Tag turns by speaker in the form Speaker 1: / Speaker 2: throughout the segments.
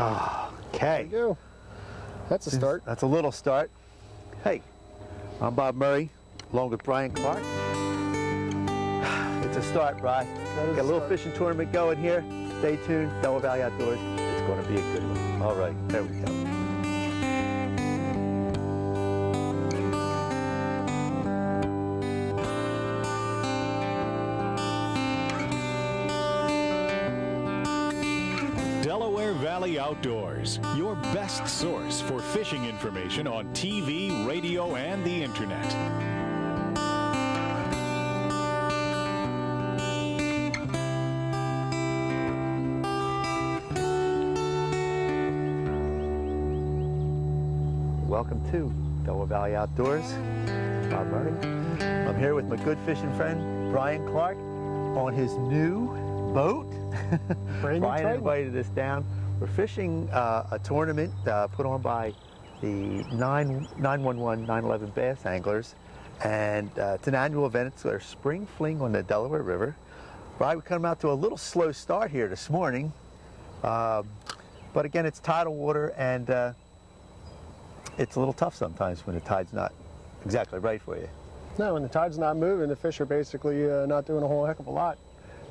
Speaker 1: Okay.
Speaker 2: There you go. That's a start.
Speaker 1: That's a little start. Hey, I'm Bob Murray, along with Brian Clark. It's a start, Brian. Got a little fishing tournament going here. Stay tuned, Delaware Valley Outdoors. It's going to be a good one. All right, there we go.
Speaker 3: Delaware Valley Outdoors, your best source for fishing information on TV, radio, and the internet.
Speaker 1: Welcome to Delaware Valley Outdoors. Bob Murray. I'm here with my good fishing friend, Brian Clark, on his new boat. Brian invited us down. We're fishing a tournament put on by the 911 Bass Anglers, and it's an annual event. It's their spring fling on the Delaware River. Brian, we come out to a little slow start here this morning, but again, it's tidal water, and it's a little tough sometimes when the tide's not exactly right for you.
Speaker 2: No, when the tide's not moving, the fish are basically not doing a whole heck of a lot.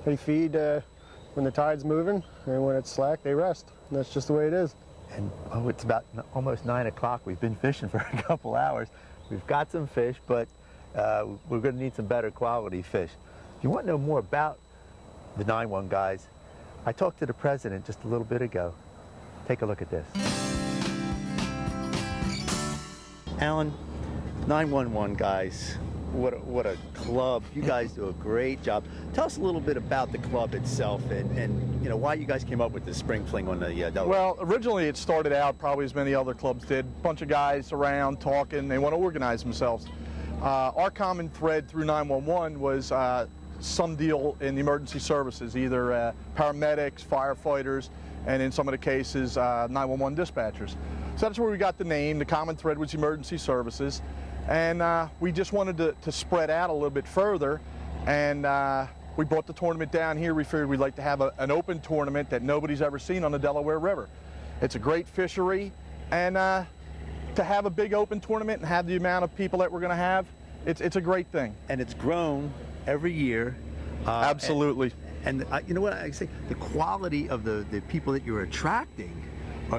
Speaker 2: They feed when the tide's moving, and when it's slack, they rest. And that's just the way it is.
Speaker 1: And it's about almost 9 o'clock. We've been fishing for a couple hours. We've got some fish, but we're going to need some better quality fish. If you want to know more about the 9-1 guys, I talked to the president just a little bit ago. Take a look at this. Alan, 911 guys, what a club. You guys do a great job. Tell us a little bit about the club itself and you know, why you guys came up with the spring fling on the Delaware.
Speaker 4: Well, originally it started out probably as many other clubs did. A bunch of guys around talking, they want to organize themselves. Our common thread through 911 was some deal in the emergency services, either paramedics, firefighters, and in some of the cases, 911 dispatchers. So that's where we got the name. The common thread was emergency services. And we just wanted to spread out a little bit further. And we brought the tournament down here. We figured we'd like to have an open tournament that nobody's ever seen on the Delaware River. It's a great fishery. And to have a big open tournament and have the amount of people that we're going to have, it's a great thing.
Speaker 1: And it's grown every year.
Speaker 4: Absolutely.
Speaker 1: And you know what I say? The quality of the people that you're attracting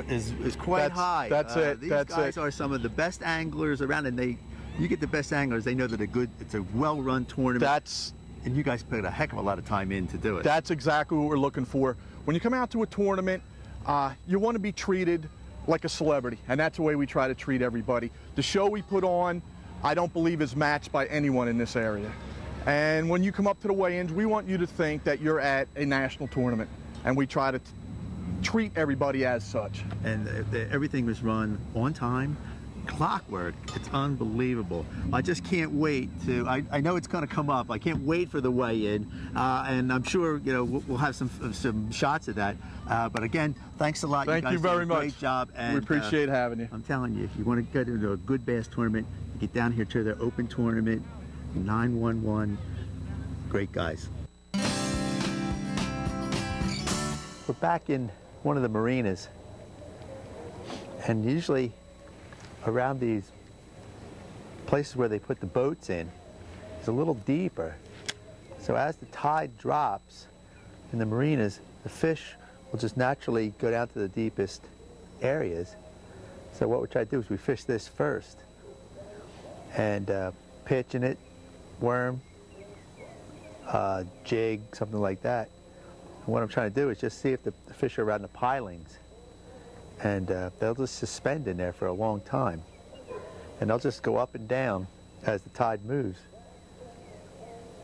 Speaker 1: is quite high.
Speaker 4: That's it.
Speaker 1: These guys are some of the best anglers around, and you get the best anglers. They know that it's a well-run tournament. And you guys put a heck of a lot of time in to do it.
Speaker 4: That's exactly what we're looking for. When you come out to a tournament, you want to be treated like a celebrity, and that's the way we try to treat everybody. The show we put on, I don't believe is matched by anyone in this area. And when you come up to the weigh-ins, we want you to think that you're at a national tournament, and we try to treat everybody as such.
Speaker 1: And everything was run on time, clockwork. It's unbelievable. I just can't wait to, I know it's going to come up. I can't wait for the weigh-in, and I'm sure, you know, we'll have some shots of that. But again, thanks a lot.
Speaker 4: Thank you very much.
Speaker 1: Great job. And
Speaker 4: we appreciate having you.
Speaker 1: I'm telling you, if you want to get into a good bass tournament, you get down here to their open tournament, 911. Great guys. We're back in one of the marinas, and usually around these places where they put the boats in, it's a little deeper. So as the tide drops in the marinas, the fish will just naturally go down to the deepest areas. So what we try to do is we fish this first, and pitch in it, worm, jig, something like that. And what I'm trying to do is just see if the fish are around the pilings, and they'll just suspend in there for a long time, and they'll just go up and down as the tide moves.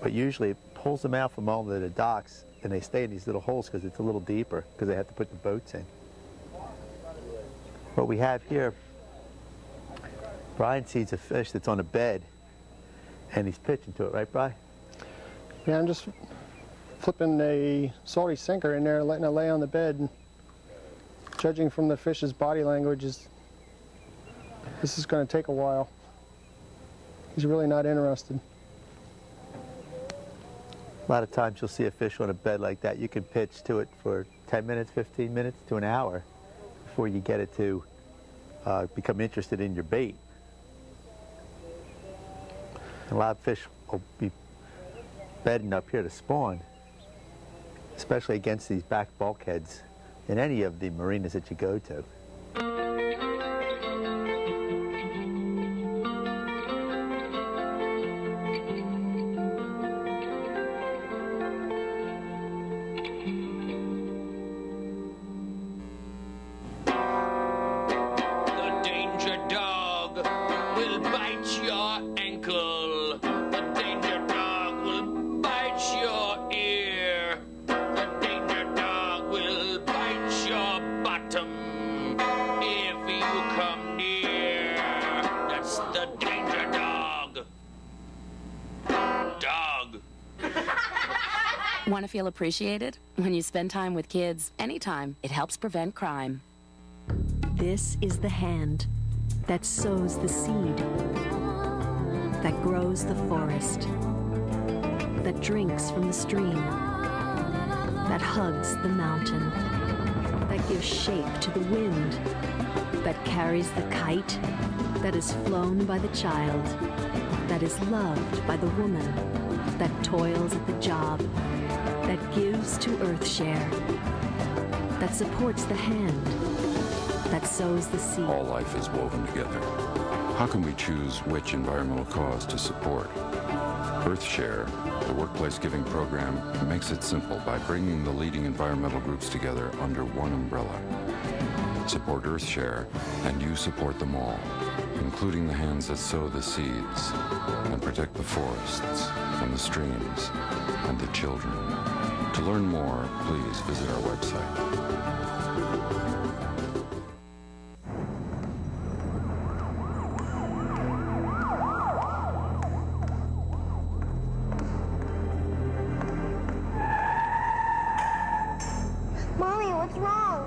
Speaker 1: But usually it pulls them out from all the docks, and they stay in these little holes because it's a little deeper, because they have to put the boats in. What we have here, Brian sees a fish that's on a bed, and he's pitching to it, right, Brian?
Speaker 2: Yeah, I'm just flipping a salty sinker in there, letting it lay on the bed. And judging from the fish's body language, this is going to take a while. He's really not interested.
Speaker 1: A lot of times you'll see a fish on a bed like that. You can pitch to it for 10 minutes, 15 minutes to an hour, before you get it to become interested in your bait. A lot of fish will be bedding up here to spawn, especially against these back bulkheads in any of the marinas that you go to.
Speaker 5: Want to feel appreciated? When you spend time with kids, anytime, it helps prevent crime.
Speaker 6: This is the hand that sows the seed, that grows the forest, that drinks from the stream, that hugs the mountain, that gives shape to the wind, that carries the kite, that is flown by the child, that is loved by the woman, that toils at the job, that gives to Earthshare, that supports the hand, that sows the seed.
Speaker 7: All life is woven together. How can we choose which environmental cause to support? Earthshare, the workplace giving program, makes it simple by bringing the leading environmental groups together under one umbrella. Support Earthshare, and you support them all, including the hands that sow the seeds and protect the forests and the streams and the children. To learn more, please visit our website.
Speaker 8: Mommy, what's wrong?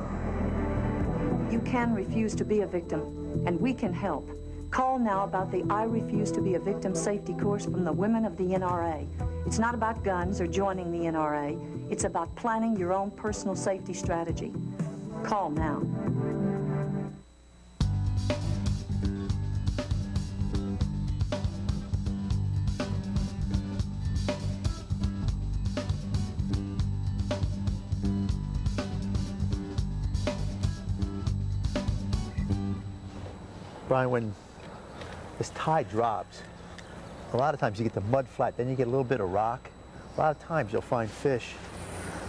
Speaker 9: You can refuse to be a victim, and we can help. Call now about the I Refuse to Be a Victim safety course from the women of the NRA. It's not about guns or joining the NRA. It's about planning your own personal safety strategy. Call now.
Speaker 1: Brian, when this tide drops, a lot of times you get the mud flat, then you get a little bit of rock. A lot of times you'll find fish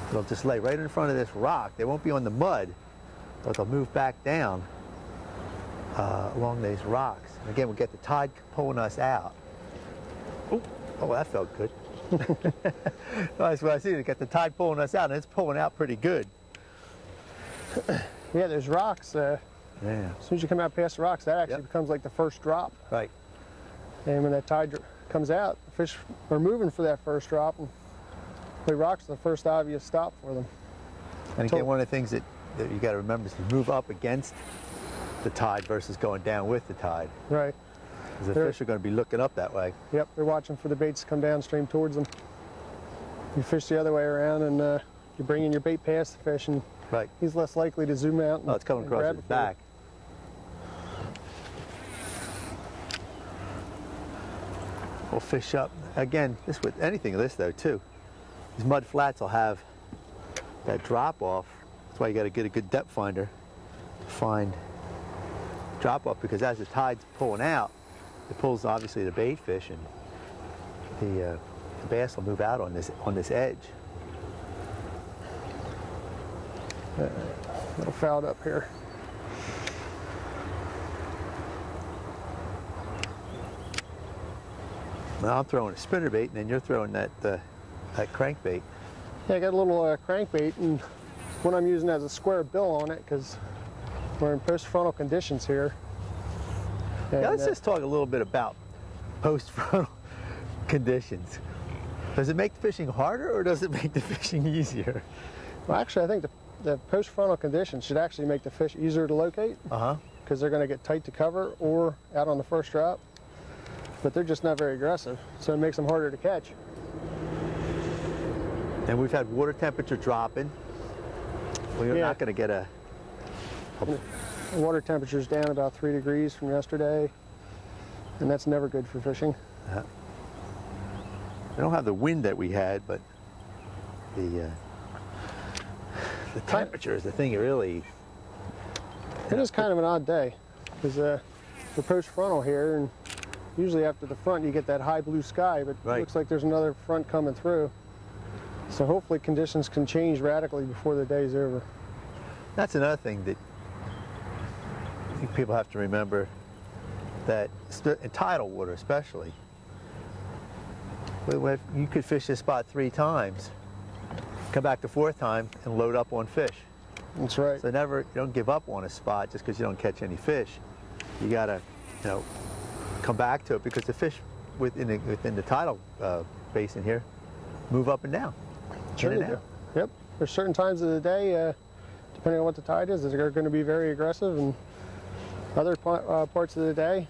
Speaker 1: that'll just lay right in front of this rock. They won't be on the mud, but they'll move back down along these rocks. And again, we'll get the tide pulling us out. Oh, that felt good. That's what I see. We get the tide pulling us out, and it's pulling out pretty good.
Speaker 2: Yeah, there's rocks.
Speaker 1: Yeah.
Speaker 2: As soon as you come out past the rocks, that actually becomes like the first drop.
Speaker 1: Right.
Speaker 2: And when that tide comes out, the fish are moving for that first drop, and the rocks are the first obvious stop for them.
Speaker 1: And again, one of the things that you got to remember is to move up against the tide versus going down with the tide.
Speaker 2: Right.
Speaker 1: Because the fish are going to be looking up that way.
Speaker 2: Yep, they're watching for the baits to come downstream towards them. You fish the other way around, and you bring in your bait past the fish, and he's less likely to zoom out.
Speaker 1: Oh, it's coming across his back. We'll fish up. Again, this with anything of this though too. These mud flats will have that drop off. That's why you got to get a good depth finder to find drop off, because as the tide's pulling out, it pulls obviously the bait fish, and the bass will move out on this edge.
Speaker 2: A little fouled up here.
Speaker 1: Now I'm throwing a spinnerbait, and then you're throwing that crankbait.
Speaker 2: Yeah, I got a little crankbait, and what I'm using has a square bill on it because we're in post-frontal conditions here. And,
Speaker 1: yeah, let's just talk a little bit about post-frontal conditions. Does it make the fishing harder, or does it make the fishing easier?
Speaker 2: Well, actually, I think the post-frontal conditions should actually make the fish easier to locate. Because they're going to get tight to cover or out on the first drop. But they're just not very aggressive, so it makes them harder to catch.
Speaker 1: And we've had water temperature dropping. We're not going to get a
Speaker 2: The water temperature's down about 3 degrees from yesterday, and that's never good for fishing.
Speaker 1: We don't have the wind that we had, but the temperature is the thing that really...
Speaker 2: It is kind of an odd day, because we're post-frontal here, and usually after the front you get that high blue sky, but it looks like there's another front coming through. So hopefully conditions can change radically before the day's over.
Speaker 1: That's another thing that I think people have to remember, that in tidal water especially, you could fish this spot 3 times, come back the 4th time and load up on fish.
Speaker 2: That's right.
Speaker 1: So you don't give up on a spot just because you don't catch any fish. You gotta, come back to it, because the fish within the tidal basin here move up and down.
Speaker 2: Sure they do. Yep. There's certain times of the day, depending on what the tide is, they're going to be very aggressive, and other parts of the day,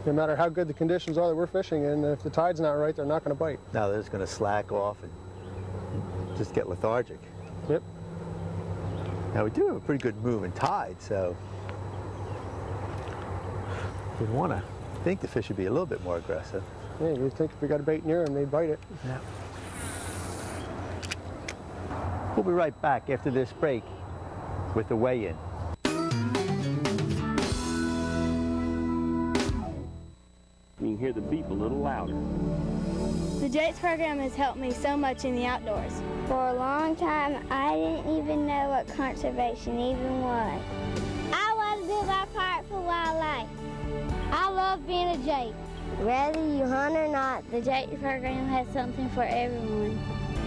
Speaker 2: no matter how good the conditions are that we're fishing in, if the tide's not right, they're not going to bite.
Speaker 1: Now they're just going to slack off and just get lethargic.
Speaker 2: Yep.
Speaker 1: Now we do have a pretty good moving tide, so we want to think the fish would be a little bit more aggressive.
Speaker 2: Yeah, you'd think if we got a bait near them, they'd bite it.
Speaker 1: Yeah. We'll be right back after this break with the weigh-in.
Speaker 10: You can hear the beep a little louder.
Speaker 11: The JATES program has helped me so much in the outdoors.
Speaker 8: For a long time, I didn't even know what conservation even was. I want to do my part for wildlife. I love being a JATE. Whether you hunt or not, the JATES program has something for everyone.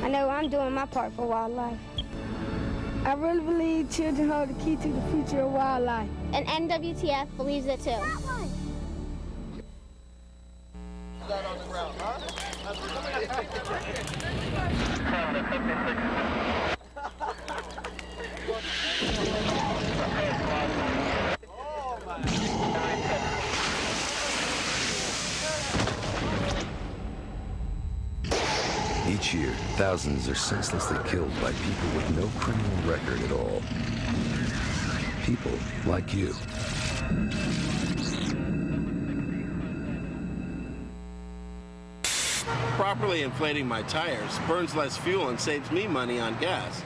Speaker 8: I know I'm doing my part for wildlife.
Speaker 11: I really believe children hold the key to the future of wildlife.
Speaker 8: And NWTF believes it too.
Speaker 12: Each year, thousands are senselessly killed by people with no criminal record at all. People like you.
Speaker 13: Properly inflating my tires burns less fuel and saves me money on gas.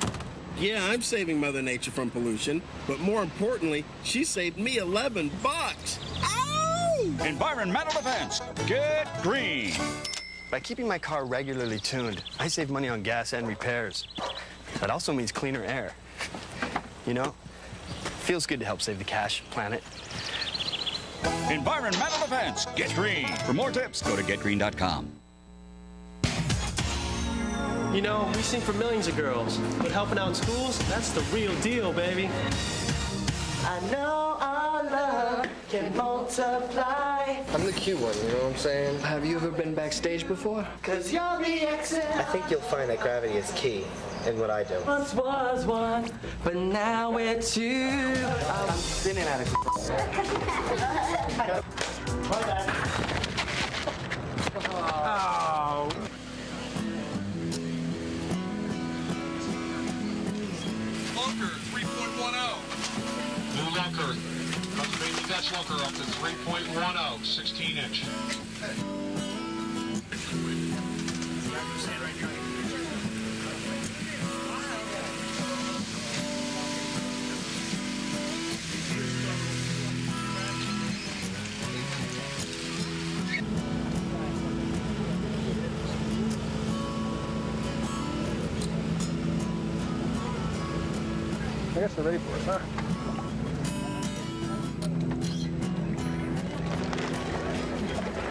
Speaker 13: Yeah, I'm saving Mother Nature from pollution, but more importantly, she saved me $11. Ow!
Speaker 3: Environmental defense. Get green.
Speaker 14: By keeping my car regularly tuned, I save money on gas and repairs. That also means cleaner air. You know, feels good to help save the cash, planet.
Speaker 3: Environmental defense. Get green. For more tips, go to getgreen.com.
Speaker 15: You know, we sing for millions of girls, but helping out in schools, that's the real deal, baby.
Speaker 16: I know our love can multiply.
Speaker 17: I'm the cute one, you know what I'm saying?
Speaker 18: Have you ever been backstage before?
Speaker 16: 'Cause you're the exit.
Speaker 17: I think you'll find that gravity is key in what I do.
Speaker 16: Once was one, but now we're two.
Speaker 17: I'm spinning out of
Speaker 16: Oh.
Speaker 19: Lunker 3.10. New lunker. Baby Dutch lunker up to 3.10, 16-inch.
Speaker 2: I guess they're ready for us, huh?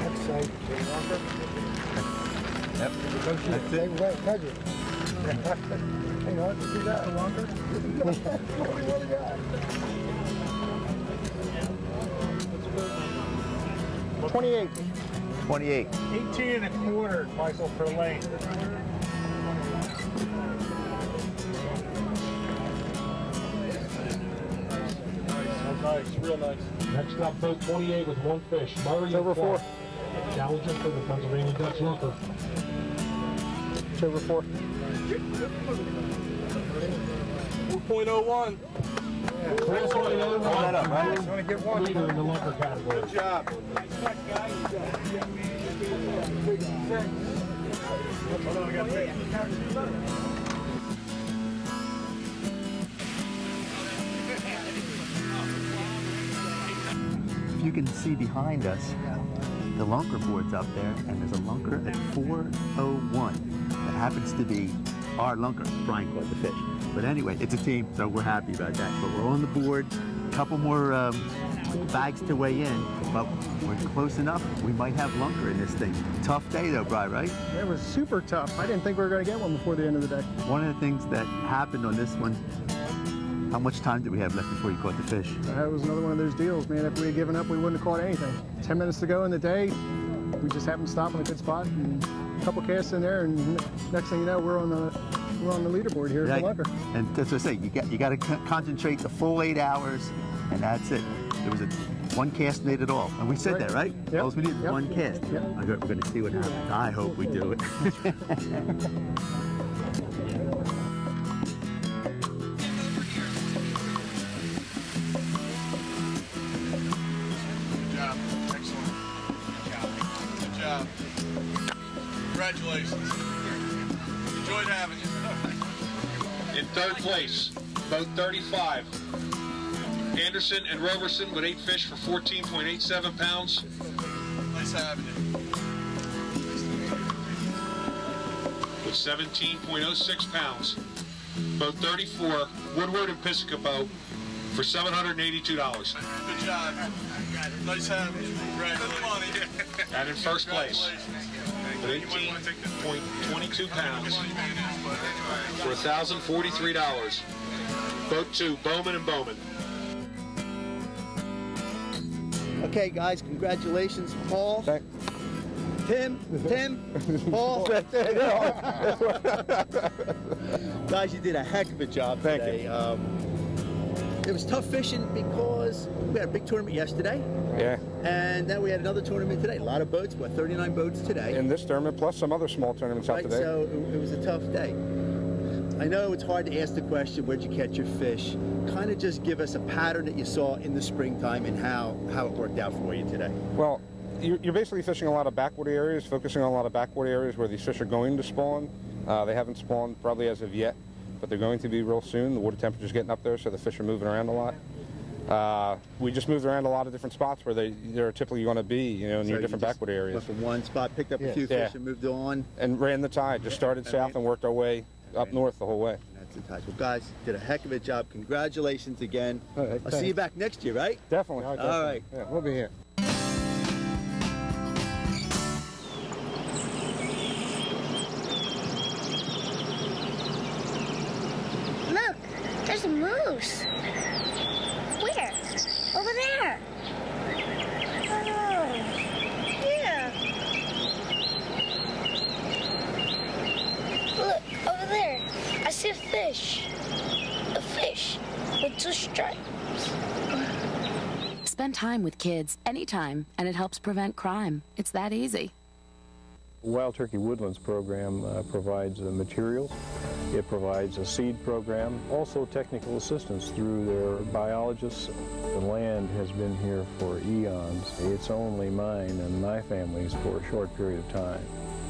Speaker 2: That's
Speaker 1: Yep. That's it.
Speaker 2: Hang on, see that? The longer? What do you got? 28.
Speaker 1: 28.
Speaker 20: 18 1/4, Michael, per lane. Nice, real nice. Next up, boat 28 with 1 fish. Murray
Speaker 2: over 4.
Speaker 20: Challenger for the Pennsylvania Dutch lunker.
Speaker 2: It's over 4.
Speaker 4: 4.01.
Speaker 2: Yeah.
Speaker 1: Hold that up, right?
Speaker 20: You want to get one leader in the lumber category.
Speaker 4: Good job.
Speaker 1: If you can see behind us, the lunker board's up there, and there's a lunker at 401 that happens to be our lunker. Brian caught the fish. But anyway, it's a team, so we're happy about that. But we're on the board, a couple more bags to weigh in, but we're close enough. We might have lunker in this thing. Tough day though, Brian, right?
Speaker 2: It was super tough. I didn't think we were going to get one before the end of the day.
Speaker 1: One of the things that happened on this one, how much time did we have left before you caught the fish?
Speaker 2: That was another one of those deals, man. If we had given up, we wouldn't have caught anything. 10 minutes to go in the day, we just happened to stop in a good spot, and a couple casts in there, and next thing you know, we're on the leaderboard here at the lunker.
Speaker 1: And that's what I say, you got to concentrate the full 8 hours, and that's it. There was one cast made it all, and we said that, right?
Speaker 2: Yep.
Speaker 1: All we need is one cast.
Speaker 2: Yep.
Speaker 1: We're going to see what happens. I hope we do it.
Speaker 19: Congratulations. Enjoyed having you. In third place, boat 35. Anderson and Roberson with 8 fish for 14.87 pounds. Nice having you. With 17.06 pounds. Boat 34, Woodward and Piscopo for $782. Good job. Nice having you. Congratulations. And in first place, with 18.22 pounds for $1,043. Boat 2, Bowman and Bowman.
Speaker 1: Okay, guys, congratulations, Paul. Tim, Paul. Guys, you did a heck of a job today. It was tough fishing because we had a big tournament yesterday.
Speaker 21: Yeah.
Speaker 1: And then we had another tournament today. A lot of boats, 39 boats today.
Speaker 21: In this tournament, plus some other small tournaments out today.
Speaker 1: So it was a tough day. I know it's hard to ask the question, where'd you catch your fish? Kind of just give us a pattern that you saw in the springtime and how it worked out for you today.
Speaker 21: Well, you're basically fishing a lot of backwater areas, focusing on a lot of backwater areas where these fish are going to spawn. They haven't spawned probably as of yet, but they're going to be real soon. The water temperature's getting up there, so the fish are moving around a lot. We just moved around a lot of different spots where they're typically going to be, in your different backwater areas.
Speaker 1: Went from one spot, picked up a few fish, and moved on.
Speaker 21: And ran the tide. Just started south and worked our way up north the whole way.
Speaker 1: That's the tide. Well, guys, did a heck of a job. Congratulations again.
Speaker 21: All right,
Speaker 1: I'll see you back next year, right?
Speaker 21: Definitely.
Speaker 1: All right.
Speaker 21: Yeah, we'll be here.
Speaker 8: Look, there's a moose. Where? Over there. Oh, yeah. Look, over there. I see a fish. A fish with 2 stripes.
Speaker 5: Spend time with kids anytime, and it helps prevent crime. It's that easy.
Speaker 22: Wild Turkey Woodlands program provides materials. It provides a seed program, also technical assistance through their biologists. The land has been here for eons. It's only mine and my family's for a short period of time.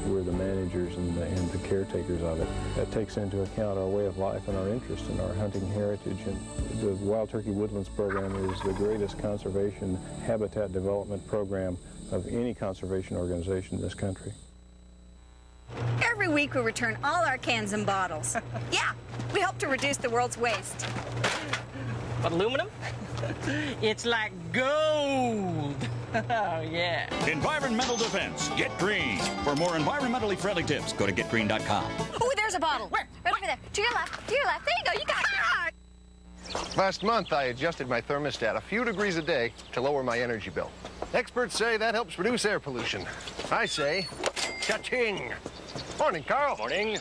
Speaker 22: We're the managers and the caretakers of it. That takes into account our way of life and our interest in our hunting heritage. And the Wild Turkey Woodlands program is the greatest conservation habitat development program of any conservation organization in this country.
Speaker 23: Every week we return all our cans and bottles. Yeah, we help to reduce the world's waste.
Speaker 16: But aluminum? It's like gold. Oh, yeah.
Speaker 24: Environmental defense. Get green. For more environmentally friendly tips, go to getgreen.com.
Speaker 23: Oh, there's a bottle. Where? Right over there. To your left. To your left. There you go. You got it.
Speaker 25: Last month, I adjusted my thermostat a few degrees a day to lower my energy bill. Experts say that helps reduce air pollution. I say, cha-ching. Morning, Carl.
Speaker 24: Morning.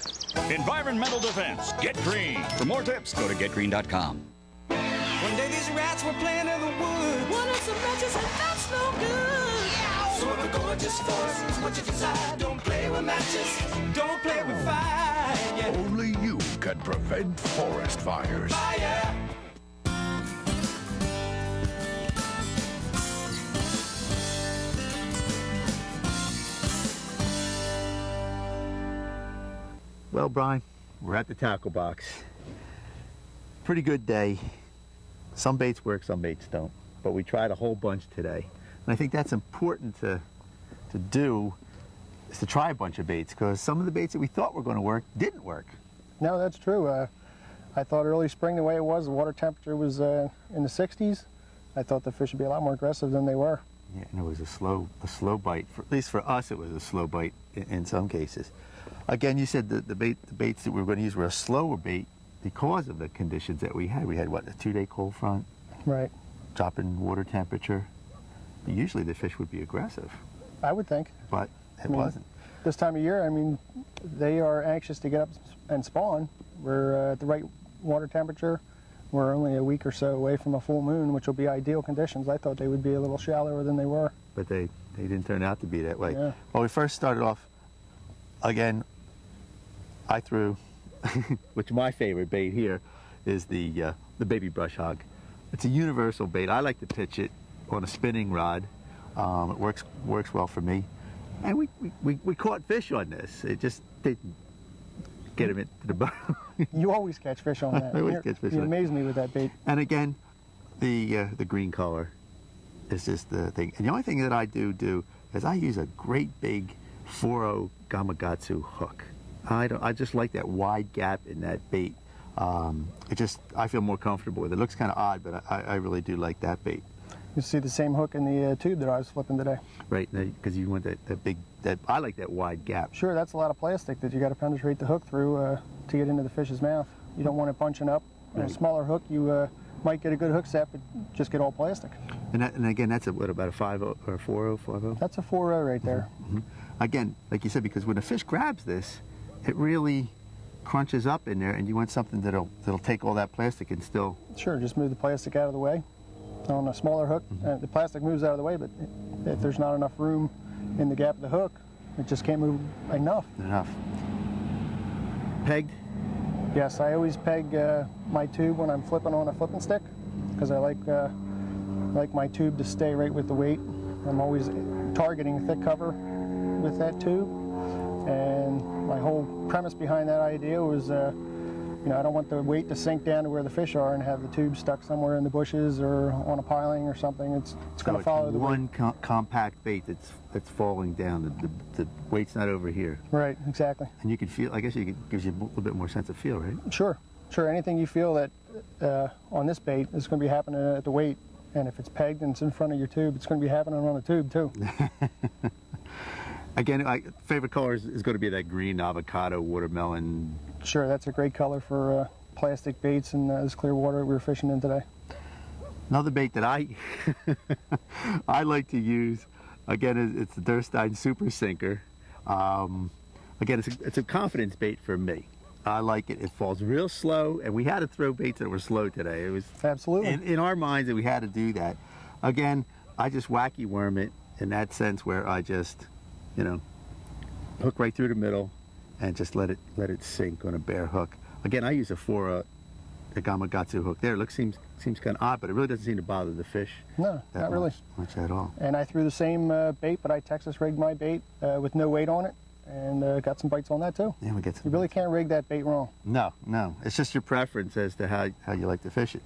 Speaker 24: Environmental defense. Get green. For more tips, go to getgreen.com.
Speaker 16: One day these rats were playing in the woods. Wanted some matches and that's no good. So the gorgeous force is what you desire. Don't play with matches. Don't play with fire. Yeah.
Speaker 26: Only you can prevent forest fires.
Speaker 16: Fire.
Speaker 1: Well, Brian, we're at the tackle box. Pretty good day. Some baits work, some baits don't. But we tried a whole bunch today. And I think that's important to do, is to try a bunch of baits, because some of the baits that we thought were going to work didn't work.
Speaker 2: No, that's true. I thought early spring, the way it was, the water temperature was in the 60s. I thought the fish would be a lot more aggressive than they were.
Speaker 1: Yeah, and it was a slow bite. At least for us, it was a slow bite in some cases. Again, you said the baits that we were going to use were a slower bait because of the conditions that we had. We had, what, a 2-day cold front?
Speaker 2: Right.
Speaker 1: Drop in water temperature. Usually the fish would be aggressive.
Speaker 2: I would think.
Speaker 1: But it wasn't.
Speaker 2: This time of year, I mean, they are anxious to get up and spawn. We're at the right water temperature. We're only a week or so away from a full moon, which will be ideal conditions. I thought they would be a little shallower than they were.
Speaker 1: But they didn't turn out to be that way.
Speaker 2: Yeah.
Speaker 1: Well, we first started off, again, I threw, which my favorite bait here is the baby brush hog. It's a universal bait. I like to pitch it on a spinning rod. It works well for me. And we caught fish on this. It just didn't get him into the boat.
Speaker 2: You always catch fish on that.
Speaker 1: I always catch fish on
Speaker 2: You
Speaker 1: it.
Speaker 2: amaze me with that bait.
Speaker 1: And again, the green color is just the thing. And the only thing that I do is I use a great big 4.0 Gamakatsu hook. I just like that wide gap in that bait. I feel more comfortable with it. It looks kind of odd, but I really do like that bait.
Speaker 2: You see the same hook in the tube that I was flipping today.
Speaker 1: Right, because you want that big, I like that wide gap.
Speaker 2: Sure, that's a lot of plastic that you got to penetrate the hook through to get into the fish's mouth. You don't want it bunching up. On a smaller hook, you might get a good hook set, but just get all plastic.
Speaker 1: And again, that's about a 5.0 or a 4.0, 5.0?
Speaker 2: That's a 4.0 right there.
Speaker 1: Mm-hmm. Again, like you said, because when a fish grabs this, it really crunches up in there, and you want something that'll take all that plastic and still...
Speaker 2: Sure, just move the plastic out of the way. On a smaller hook, the plastic moves out of the way, but if there's not enough room in the gap of the hook, it just can't move enough.
Speaker 1: Pegged?
Speaker 2: Yes, I always peg my tube when I'm flipping on a flipping stick, because I like my tube to stay right with the weight. I'm always targeting thick cover with that tube, and my whole premise behind that idea was I don't want the weight to sink down to where the fish are and have the tube stuck somewhere in the bushes or on a piling or something. It's going to follow the weight.
Speaker 1: One compact bait that's falling down. The weight's not over here.
Speaker 2: Right, exactly.
Speaker 1: And you can feel, I guess it gives you a little bit more sense of feel, right?
Speaker 2: Sure. Anything you feel that on this bait is going to be happening at the weight. And if it's pegged and it's in front of your tube, it's going to be happening on the tube too.
Speaker 1: Again, favorite color is going to be that green avocado watermelon.
Speaker 2: Sure, that's a great color for plastic baits in this clear water we were fishing in today.
Speaker 1: Another bait that I like to use, again, it's the Durstein Super Sinker. Again, it's a confidence bait for me. I like it. It falls real slow, and we had to throw baits that were slow today. It was
Speaker 2: absolutely
Speaker 1: in our minds that we had to do that. Again, I just wacky worm it in that sense, where I just, hook right through the middle and just let it sink on a bare hook. Again, I use a Gamakatsu hook there. It seems kind of odd, but it really doesn't seem to bother the fish.
Speaker 2: No, not really
Speaker 1: much at all.
Speaker 2: And I threw the same bait, but I Texas rigged my bait with no weight on it, and got some bites on that too.
Speaker 1: Yeah, we get some.
Speaker 2: You really can't rig that bait wrong.
Speaker 1: No. It's just your preference as to how you like to fish it.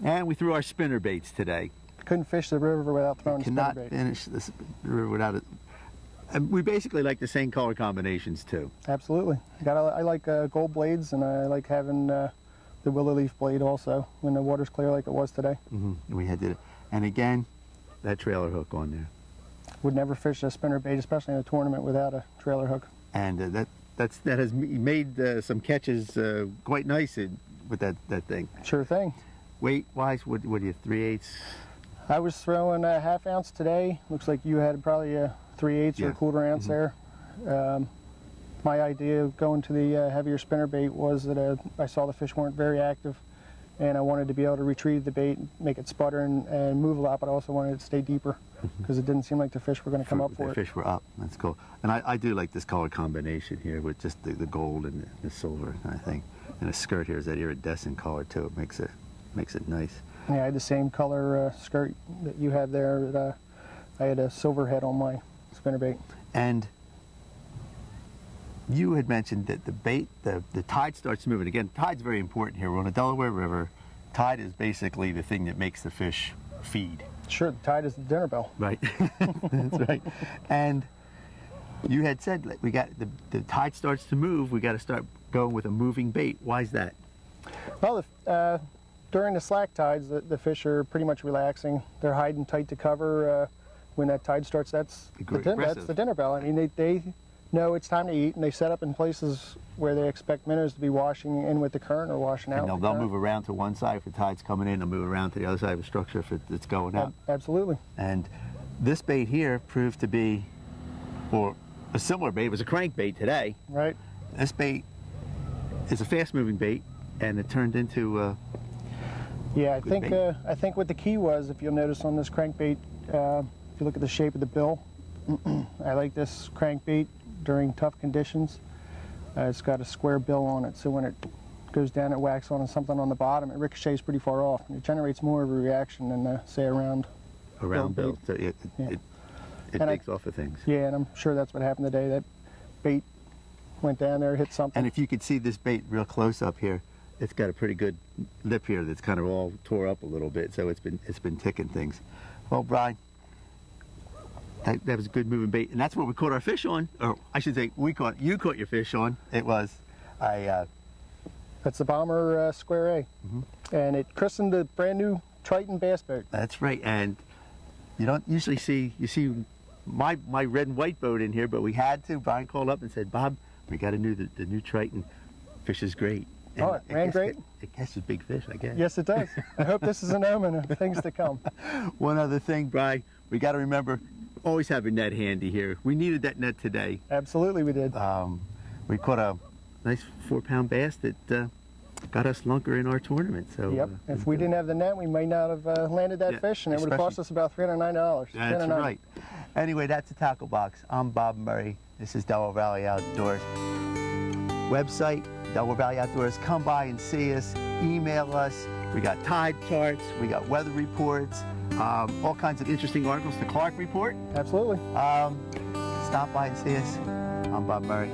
Speaker 1: And we threw our spinner baits today.
Speaker 2: Couldn't fish the river without throwing a spinner bait.
Speaker 1: Cannot finish this river without it. And we basically like the same color combinations too.
Speaker 2: Absolutely. I like gold blades, and I like having the willow leaf blade also when the water's clear like it was today.
Speaker 1: We had to, and again, that trailer hook on there.
Speaker 2: Would never fish a spinner bait, especially in a tournament, without a trailer hook.
Speaker 1: And that has made some catches quite nice with that thing.
Speaker 2: Sure thing.
Speaker 1: Weight-wise, what are you, 3/8?
Speaker 2: I was throwing a 1/2 ounce today. Looks like you had probably a 3/8 or a 1/4 ounce there. My idea of going to the heavier spinner bait was that I saw the fish weren't very active, and I wanted to be able to retrieve the bait, make it sputter and move a lot, but I also wanted it to stay deeper because it didn't seem like the fish were going to come up for it.
Speaker 1: The fish were up. That's cool. And I do like this color combination here with just the gold and the silver, I think. And the skirt here is that iridescent color too. It makes it nice.
Speaker 2: Yeah, I had the same color skirt that you have there. I had a silver head on my spinnerbait.
Speaker 1: And you had mentioned that the bait, the tide starts moving. Again, tide's very important here. We're on the Delaware River. Tide is basically the thing that makes the fish feed.
Speaker 2: Sure, the tide is the dinner bell.
Speaker 1: Right, that's right. And you had said like, we got the tide starts to move, we got to start going with a moving bait. Why is that?
Speaker 2: Well, during the slack tides, the fish are pretty much relaxing. They're hiding tight to cover. When that tide starts, that's the dinner bell. I mean, they know it's time to eat, and they set up in places where they expect minnows to be washing in with the current or washing out.
Speaker 1: And they'll move around to one side if the tide's coming in, they'll move around to the other side of the structure if it's going out.
Speaker 2: Absolutely.
Speaker 1: And this bait here proved to be, or a similar bait, it was a crankbait today.
Speaker 2: Right.
Speaker 1: This bait is a fast-moving bait, and it turned into
Speaker 2: yeah, I think what the key was, if you'll notice on this crankbait, if you look at the shape of the bill, I like this crankbait during tough conditions. It's got a square bill on it, so when it goes down, it whacks on something on the bottom, it ricochets pretty far off, and it generates more of a reaction than, say, a round
Speaker 1: bill. So it takes off of things.
Speaker 2: Yeah, and I'm sure that's what happened today. That bait went down there, hit something.
Speaker 1: And if you could see this bait real close up here, it's got a pretty good lip here that's kind of all tore up a little bit, so it's been ticking things. Well, Brian, that was a good moving bait, and that's what we caught our fish on, or I should say, you caught your fish on. It was
Speaker 2: that's the Bomber Square A, and it christened the brand new Triton bass boat.
Speaker 1: That's right, and you don't usually see my red and white boat in here, but we had to. Brian called up and said, Bob, we got the new Triton. Fish is great. And
Speaker 2: it ran great.
Speaker 1: It catches big fish, I guess.
Speaker 2: Yes, it does. I hope this is an omen of things to come.
Speaker 1: One other thing, Brian, we got to remember, always have a net handy here. We needed that net today.
Speaker 2: Absolutely, we did.
Speaker 1: We caught a nice 4-pound bass that got us lunker in our tournament. So
Speaker 2: yep. If we didn't have the net, we might not have landed that fish, and it would have cost us about $309.
Speaker 1: That's right. Anyway, that's the Tackle Box. I'm Bob Murray. This is Delaware Valley Outdoors. Website, Delaware Valley Outdoors. Come by and see us. Email us. We got tide charts. We got weather reports. All kinds of interesting articles. The Clark Report.
Speaker 2: Absolutely.
Speaker 1: Stop by and see us. I'm Bob Murray.